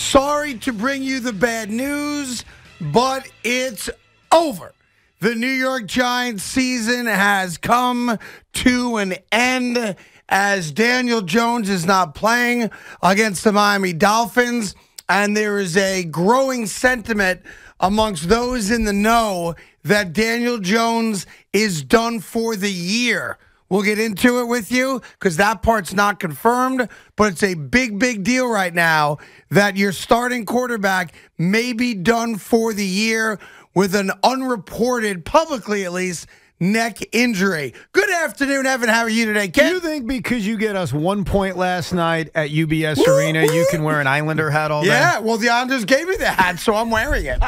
Sorry to bring you the bad news, but it's over. The New York Giants season has come to an end as Daniel Jones is not playing against the Miami Dolphins, and there is a growing sentiment amongst those in the know that Daniel Jones is done for the year. We'll get into it with you because that part's not confirmed, but it's a big, big deal right now that your starting quarterback may be done for the year with an unreported, publicly at least, neck injury. Good afternoon, Evan. How are you today, Ken? Do you think because you get us 1 point last night at UBS Arena, you can wear an Islander hat all day? Yeah, well, the Islanders gave me the hat, so I'm wearing it.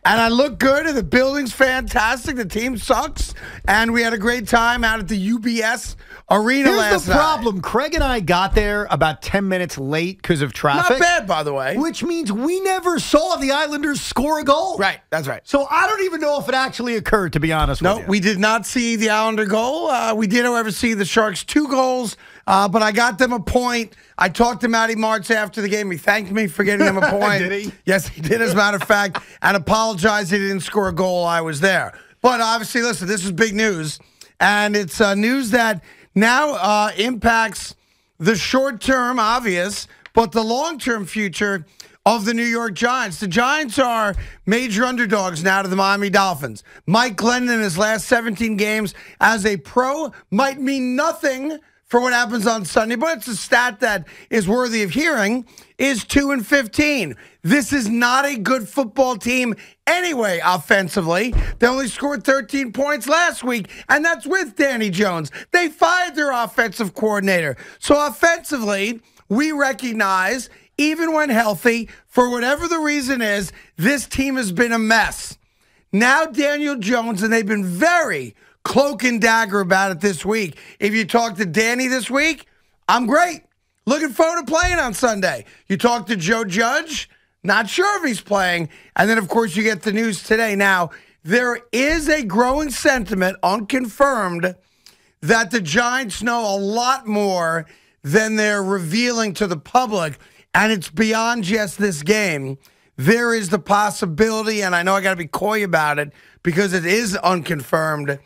And I look good, and the building's fantastic. The team sucks, and we had a great time out at the UBS Arena last night. Here's the problem. Craig and I got there about 10 minutes late because of traffic. Not bad, by the way. Which means we never saw the Islanders score a goal. Right, that's right. So I don't even know if it actually occurred, to be honest with you. No, we did not see the Islander goal. We did, however, see the Sharks 2 goals, but I got them a point. I talked to Matty Martz after the game. He thanked me for getting them a point. Did he? Yes, he did, as a matter of fact, and apologized he didn't score a goal. I was there. But obviously, listen, this is big news, and it's news that now impacts the short-term, obvious, but the long-term future of the New York Giants. The Giants are major underdogs now to the Miami Dolphins. Mike Glennon in his last 17 games as a pro might mean nothing for what happens on Sunday, but it's a stat that is worthy of hearing, is 2-15. This is not a good football team anyway offensively. They only scored 13 points last week, and that's with Danny Jones. They fired their offensive coordinator. So offensively, we recognize, even when healthy, for whatever the reason is, this team has been a mess. Now Daniel Jones, and they've been very cloak and dagger about it this week. If you talk to Danny this week, I'm great. Looking forward to playing on Sunday. You talk to Joe Judge, not sure if he's playing. And then, of course, you get the news today. Now, there is a growing sentiment, unconfirmed, that the Giants know a lot more than they're revealing to the public. And it's beyond just this game. There is the possibility, and I know I got to be coy about it because it is unconfirmed,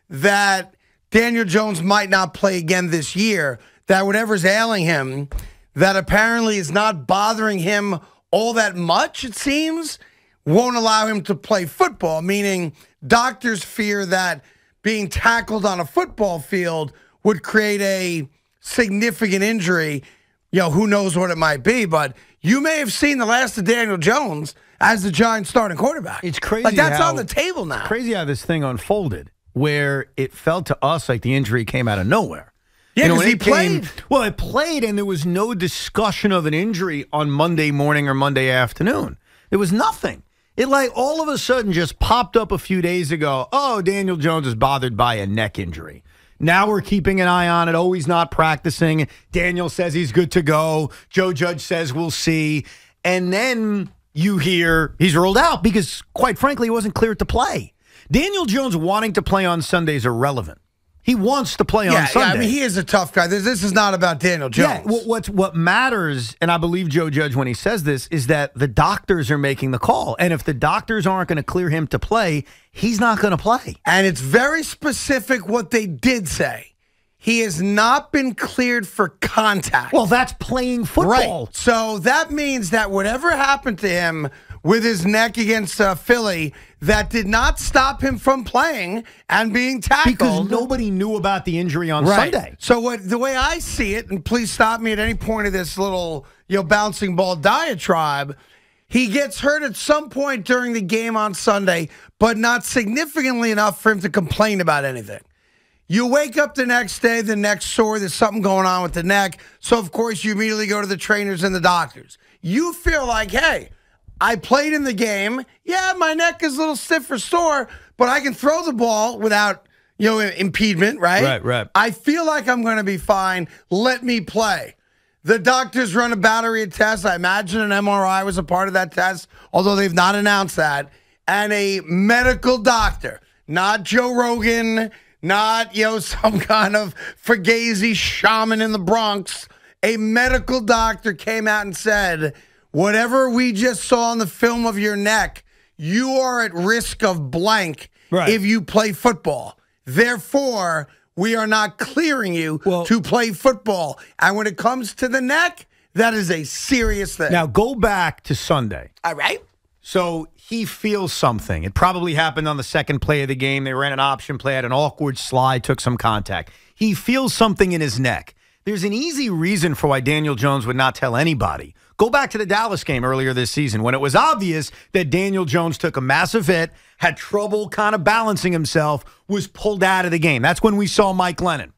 that Daniel Jones might not play again this year, that whatever's ailing him, that apparently is not bothering him all that much, it seems, won't allow him to play football, meaning doctors fear that being tackled on a football field would create a significant injury. You know, who knows what it might be, but you may have seen the last of Daniel Jones as the Giants starting quarterback. It's crazy. Like, that's on the table now. Crazy how this thing unfolded, where it felt to us like the injury came out of nowhere. Yeah, because he played. Well, it played, and there was no discussion of an injury on Monday morning or Monday afternoon. There was nothing. It, like, all of a sudden just popped up a few days ago. Oh, Daniel Jones is bothered by a neck injury. Now we're keeping an eye on it. Oh, he's not practicing. Daniel says he's good to go. Joe Judge says we'll see. And then you hear he's ruled out because, quite frankly, he wasn't cleared to play. Daniel Jones wanting to play on Sunday is irrelevant. He wants to play on Sunday. Yeah, I mean, he is a tough guy. This is not about Daniel Jones. Yeah, what matters, and I believe Joe Judge when he says this, is that the doctors are making the call. And if the doctors aren't going to clear him to play, he's not going to play. And it's very specific what they did say. He has not been cleared for contact. Well, that's playing football. Right. So that means that whatever happened to him with his neck against Philly, that did not stop him from playing and being tackled. Because nobody knew about the injury on Sunday. So the way I see it, and please stop me at any point of this little bouncing ball diatribe, he gets hurt at some point during the game on Sunday, but not significantly enough for him to complain about anything. You wake up the next day, the neck's sore, there's something going on with the neck, so of course you immediately go to the trainers and the doctors. You feel like, hey, I played in the game. Yeah, my neck is a little stiff or sore, but I can throw the ball without, impediment, right? Right. I feel like I'm going to be fine. Let me play. The doctors run a battery of tests. I imagine an MRI was a part of that test, although they've not announced that. And a medical doctor, not Joe Rogan, not, some kind of Fugazi shaman in the Bronx. A medical doctor came out and said, whatever we just saw on the film of your neck, you are at risk of blank if you play football. Therefore, we are not clearing you to play football. And when it comes to the neck, that is a serious thing. Now, go back to Sunday. All right. So he feels something. It probably happened on the second play of the game. They ran an option play, had an awkward slide, took some contact. He feels something in his neck. There's an easy reason for why Daniel Jones would not tell anybody. Go back to the Dallas game earlier this season when it was obvious that Daniel Jones took a massive hit, had trouble kind of balancing himself, was pulled out of the game. That's when we saw Mike Glennon.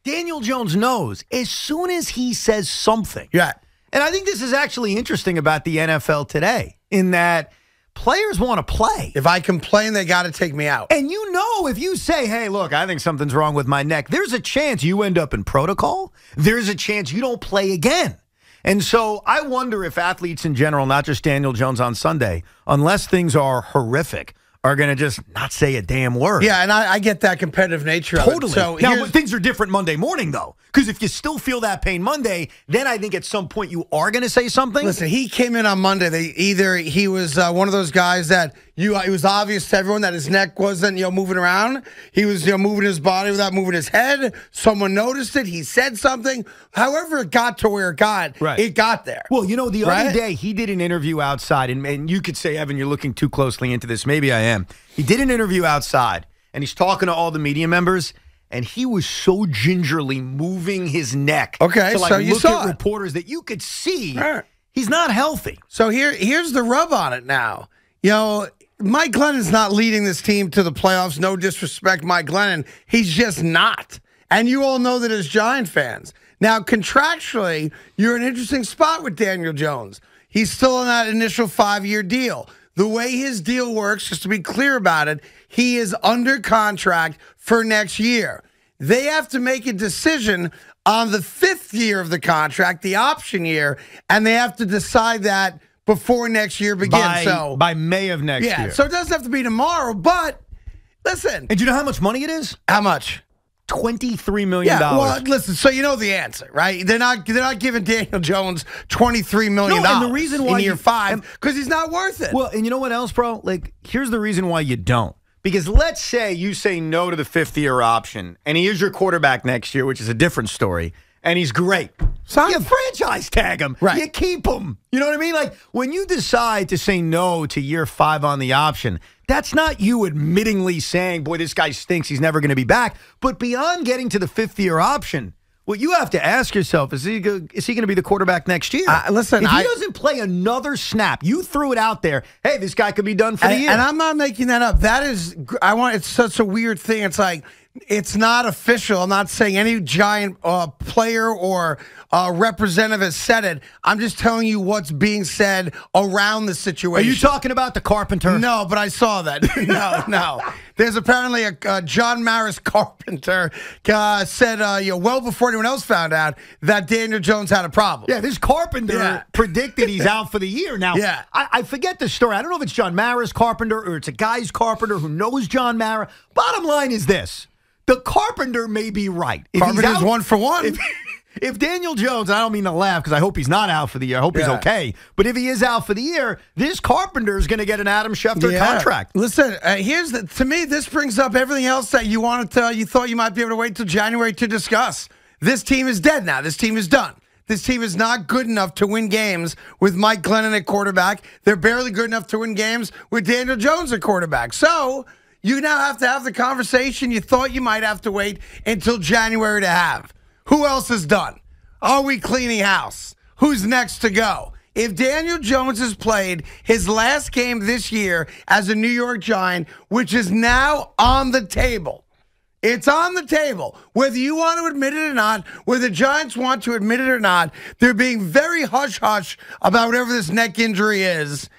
Daniel Jones knows as soon as he says something. Yeah. And I think this is actually interesting about the NFL today in that players want to play. If I complain, they got to take me out. And you know, if you say, hey, look, I think something's wrong with my neck, there's a chance you end up in protocol. There's a chance you don't play again. And so I wonder if athletes in general, not just Daniel Jones on Sunday, unless things are horrific, are going to just not say a damn word. Yeah, and I get that competitive nature of it. Totally. So now, things are different Monday morning, though, because if you still feel that pain Monday, then I think at some point you are going to say something. Listen, he came in on Monday. He was one of those guys that it was obvious to everyone that his neck wasn't moving around. He was moving his body without moving his head. Someone noticed it. He said something. However, it got to where it got. It got there. Well, the other day he did an interview outside, and you could say, Evan, you're looking too closely into this. Maybe I am. He did an interview outside, and he's talking to all the media members, and he was so gingerly moving his neck. Okay, to so you look saw at it. reporters that you could see he's not healthy. So here's the rub on it now. Mike Glennon's not leading this team to the playoffs. No disrespect, Mike Glennon. He's just not. And you all know that as Giant fans. Now, contractually, you're in an interesting spot with Daniel Jones. He's still on that initial 5-year deal. The way his deal works, just to be clear about it, he is under contract for next year. They have to make a decision on the 5th year of the contract, the option year, and they have to decide that before next year begins. By May of next year. So it doesn't have to be tomorrow, but listen. And do you know how much money it is? How much? $23 million. Yeah, well, listen, so you know the answer, right? They're not giving Daniel Jones $23 million and the reason why in year 5 because he's not worth it. Well, and you know what else, bro? Here's the reason why you don't. Because let's say you say no to the 5th-year option, and he is your quarterback next year, which is a different story, and he's great. So you franchise tag him. Right. You keep him. You know what I mean? When you decide to say no to year 5 on the option, that's not you admittingly saying, boy, this guy stinks, he's never going to be back. But beyond getting to the 5th-year option, what you have to ask yourself is he going to be the quarterback next year? Listen, if he doesn't play another snap, you threw it out there, hey, this guy could be done for the year. And I'm not making that up. It's such a weird thing. It's like, it's not official. I'm not saying any Giant player or representative has said it. I'm just telling you what's being said around the situation. Are you talking about the carpenter? No, but I saw that. No. There's apparently a John Maris carpenter said, well before anyone else found out that Daniel Jones had a problem. Yeah, this carpenter predicted he's out for the year. Now, I forget the story. I don't know if it's John Maris carpenter or it's a guy's carpenter who knows John Maris. Bottom line is this. The carpenter may be right. Carpenter's 1 for 1. If Daniel Jones, I don't mean to laugh because I hope he's not out for the year. I hope he's okay. But if he is out for the year, this carpenter is going to get an Adam Schefter contract. Listen, to me, this brings up everything else that you thought you might be able to wait till January to discuss. This team is dead now. This team is done. This team is not good enough to win games with Mike Glennon at quarterback. They're barely good enough to win games with Daniel Jones at quarterback. So you now have to have the conversation you thought you might have to wait until January to have. Who else is done? Are we cleaning house? Who's next to go? If Daniel Jones has played his last game this year as a New York Giant, which is now on the table, it's on the table. Whether you want to admit it or not, whether the Giants want to admit it or not, they're being very hush-hush about whatever this neck injury is.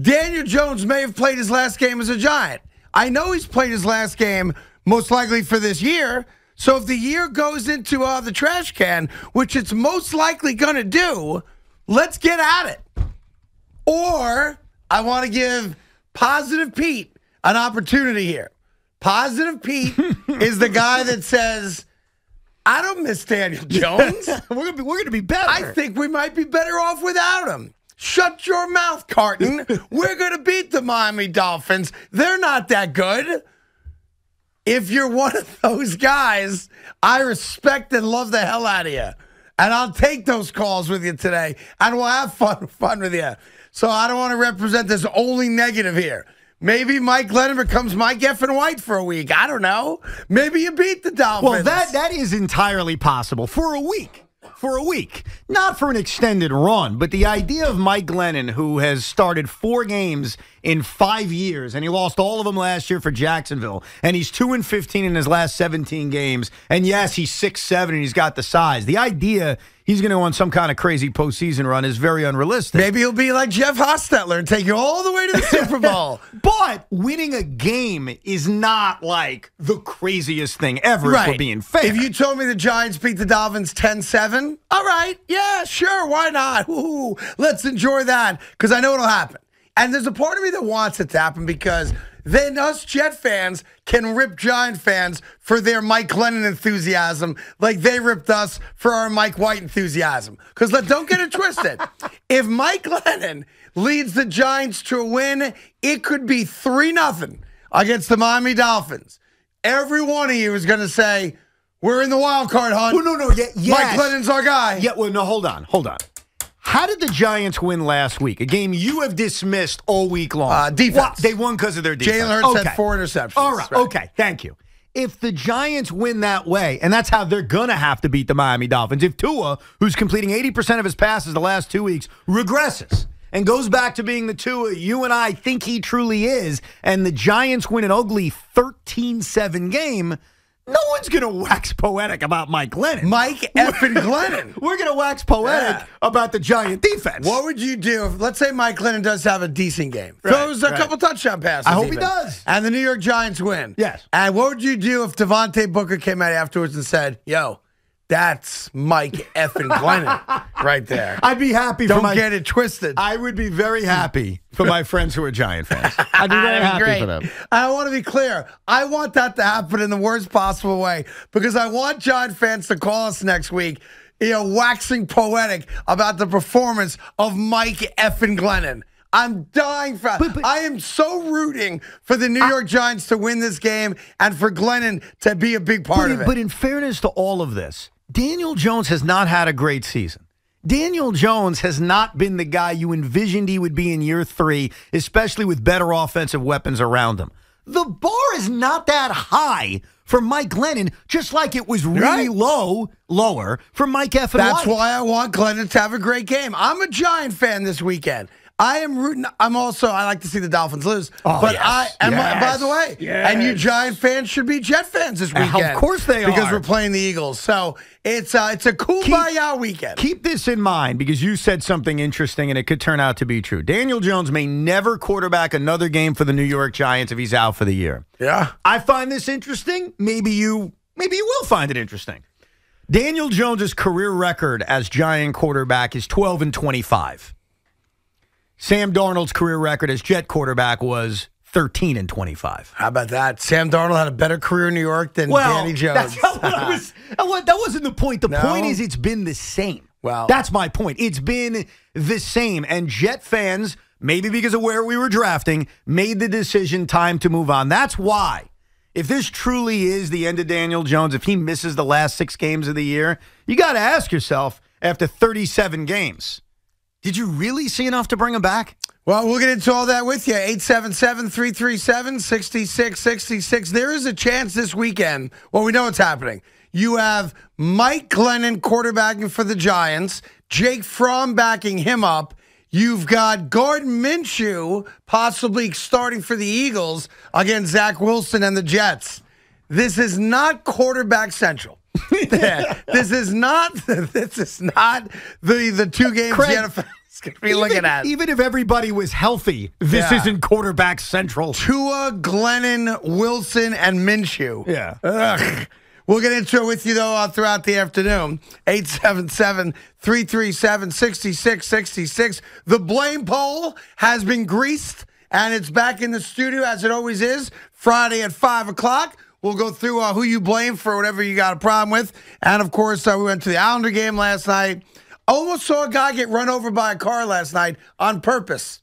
Daniel Jones may have played his last game as a Giant. I know he's played his last game most likely for this year. So if the year goes into the trash can, which it's most likely going to do, let's get at it. Or I want to give Positive Pete an opportunity here. Positive Pete is the guy that says, I don't miss Daniel Jones. We're gonna be better. I think we might be better off without him. Shut your mouth, Carton. We're going to beat the Miami Dolphins. They're not that good. If you're one of those guys, I respect and love the hell out of you. And I'll take those calls with you today, and we'll have fun with you. So I don't want to represent this only negative here. Maybe Mike Glennon becomes Mike effing White for a week. I don't know. Maybe you beat the Dolphins. Well, that is entirely possible for a week. For a week. Not for an extended run, but the idea of Mike Glennon, who has started 4 games in 5 years, and he lost all of them last year for Jacksonville, and he's 2-15 in his last 17 games, and yes, he's 6'7", and he's got the size. The idea he's going to go on some kind of crazy postseason run is very unrealistic. Maybe he'll be like Jeff Hostetler and take you all the way to the Super Bowl. But winning a game is not like the craziest thing ever, if we're being fair. If you told me the Giants beat the Dolphins 10-7, all right, yeah, sure, why not? Ooh, let's enjoy that, because I know it'll happen. And there's a part of me that wants it to happen because then us Jet fans can rip Giant fans for their Mike Glennon enthusiasm like they ripped us for our Mike White enthusiasm. Because don't get it twisted. If Mike Glennon leads the Giants to a win, it could be 3-0 against the Miami Dolphins. Every one of you is going to say, we're in the wild card hunt. Oh, no, yes. Mike Glennon's our guy. Yeah, well, no, hold on. How did the Giants win last week? A game you have dismissed all week long. Defense. Well, they won because of their defense. Jalen Hurts had 4 interceptions. All right, okay, thank you. If the Giants win that way, and that's how they're going to have to beat the Miami Dolphins, if Tua, who's completing 80% of his passes the last 2 weeks, regresses and goes back to being the Tua you and I think he truly is, and the Giants win an ugly 13-7 game, no one's going to wax poetic about Mike Glennon. Mike effing Glennon. We're going to wax poetic about the Giant defense. What would you do if, let's say Mike Glennon does have a decent game? Throws a couple touchdown passes. I hope he does. And the New York Giants win. Yes. And what would you do if Devontae Booker came out afterwards and said, yo, that's Mike effing Glennon right there. I'd be happy. Don't get it twisted. I would be very happy for my friends who are Giant fans. I'd be very happy for them. I want to be clear. I want that to happen in the worst possible way because I want Giant fans to call us next week, waxing poetic about the performance of Mike effing Glennon. I'm dying for I am so rooting for the New York Giants to win this game and for Glennon to be a big part of it. But in fairness to all of this, Daniel Jones has not had a great season. Daniel Jones has not been the guy you envisioned he would be in year 3, especially with better offensive weapons around him. The bar is not that high for Mike Glennon, just like it was really lower for Mike F. and That's White. why I want Glennon to have a great game. I'm a Giant fan this weekend. I am rooting. I like to see the Dolphins lose. By the way, and you Giant fans should be Jet fans this weekend. Of course they are. Because we're playing the Eagles. So it's a kumbaya weekend. Keep this in mind because you said something interesting and it could turn out to be true. Daniel Jones may never quarterback another game for the New York Giants if he's out for the year. Yeah. I find this interesting. Maybe you will find it interesting. Daniel Jones' career record as Giant quarterback is 12-25. Sam Darnold's career record as Jet quarterback was 13-25. How about that? Sam Darnold had a better career in New York than Danny Jones. That wasn't the point. The point is it's been the same. Well, that's my point. It's been the same. And Jet fans, maybe because of where we were drafting, made the decision time to move on. That's why. If this truly is the end of Daniel Jones, if he misses the last 6 games of the year, you got to ask yourself, after 37 games, did you really see enough to bring him back? Well, we'll get into all that with you. 877-337-6666. There is a chance this weekend. Well, we know what's happening. You have Mike Glennon quarterbacking for the Giants, Jake Fromm backing him up. You've got Gardner Minshew possibly starting for the Eagles against Zach Wilson and the Jets. This is not quarterback central. This is not the 2 games Craig, the NFL is going to be looking at. Even if everybody was healthy, this isn't quarterback central. Tua, Glennon, Wilson, and Minshew. Yeah. Ugh. We'll get into it with you, though, throughout the afternoon. 877-337-6666. The blame pole has been greased, and it's back in the studio, as it always is, Friday at 5 o'clock. We'll go through who you blame for whatever you got a problem with. And, of course, we went to the Islander game last night. Almost saw a guy get run over by a car last night on purpose.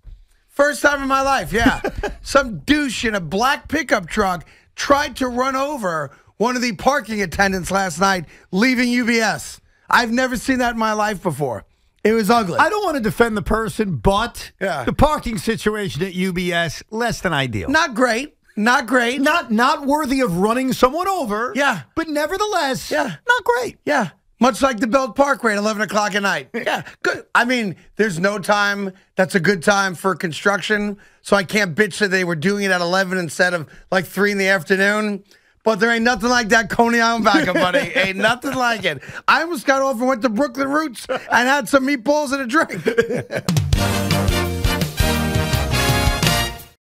First time in my life, yeah. Some douche in a black pickup truck tried to run over one of the parking attendants last night leaving UBS. I've never seen that in my life before. It was ugly. I don't want to defend the person, but Yeah. the parking situation at UBS, less than ideal. Not great. Not great. Not worthy of running someone over. Yeah. But nevertheless, Yeah. not great. Yeah. Much like the Belt Parkway at 11 o'clock at night. Yeah, good. I mean, there's no time that's a good time for construction, so I can't bitch that they were doing it at 11 instead of like 3 in the afternoon. But there ain't nothing like that Coney Island backup, buddy. Ain't nothing like it. I almost got off and went to Brooklyn Roots and had some meatballs and a drink.